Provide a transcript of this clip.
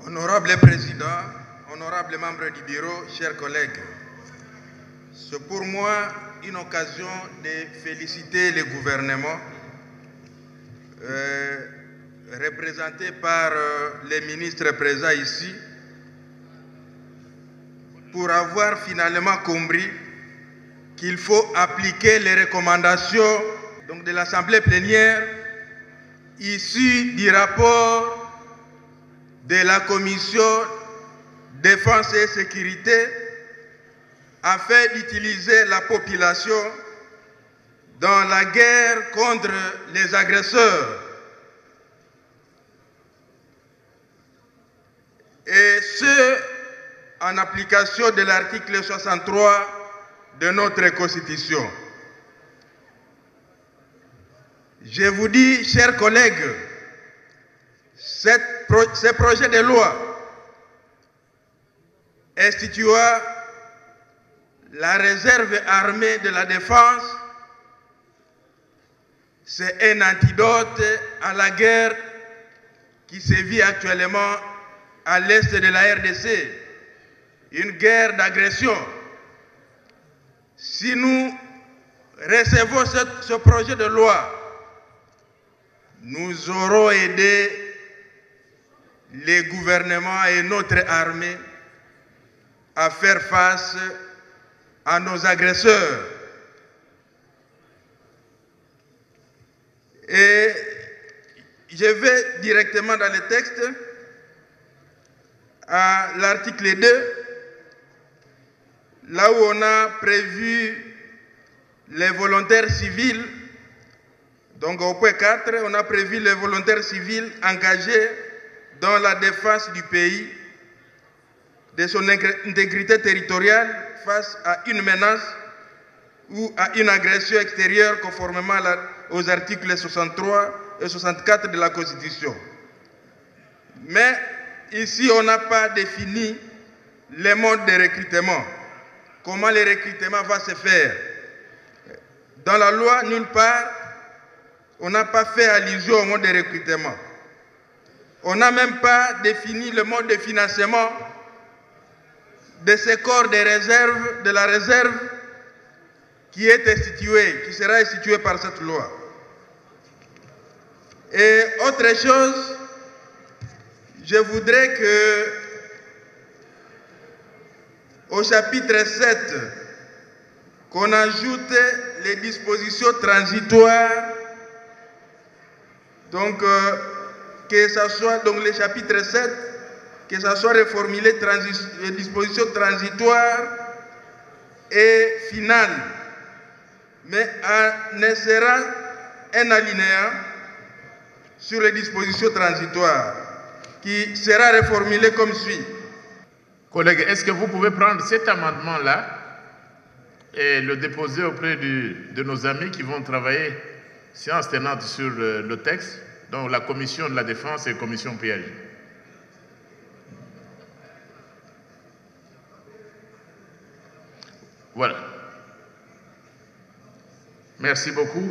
Honorable Président, honorables membres du Bureau, chers collègues, c'est pour moi une occasion de féliciter le gouvernement représenté par les ministres présents ici pour avoir finalement compris qu'il faut appliquer les recommandations de l'Assemblée plénière issues du rapport de la Commission Défense et Sécurité afin d'utiliser la population dans la guerre contre les agresseurs. Et ce, en application de l'article 63 de notre Constitution. Je vous dis, chers collègues, ce projet de loi instituant la réserve armée de la défense, c'est un antidote à la guerre qui sévit actuellement à l'est de la RDC, une guerre d'agression. Si nous recevons ce projet de loi, nous aurons aidé les gouvernements et notre armée à faire face à nos agresseurs. Et je vais directement dans le texte à l'article 2, là où on a prévu les volontaires civils. Donc au point 4, on a prévu les volontaires civils engagés dans la défense du pays, de son intégrité territoriale face à une menace ou à une agression extérieure conformément aux articles 63 et 64 de la Constitution. Mais ici, on n'a pas défini les modes de recrutement. Comment le recrutement va se faire? Dans la loi, nulle part, on n'a pas fait allusion au mode de recrutement. On n'a même pas défini le mode de financement de ces corps de réserve, de la réserve qui est institué, qui sera institué par cette loi. Et autre chose, je voudrais que au chapitre 7, qu'on ajoute les dispositions transitoires, donc que ce soit donc le chapitre 7, que ça soit reformulé les dispositions transitoires et finales. Mais ne sera un alinéa sur les dispositions transitoires qui sera reformulé comme suit. Collègues, est-ce que vous pouvez prendre cet amendement-là et le déposer auprès de nos amis qui vont travailler séance tenante sur le texte, donc la commission de la défense et la commission PAJ. Voilà. Merci beaucoup.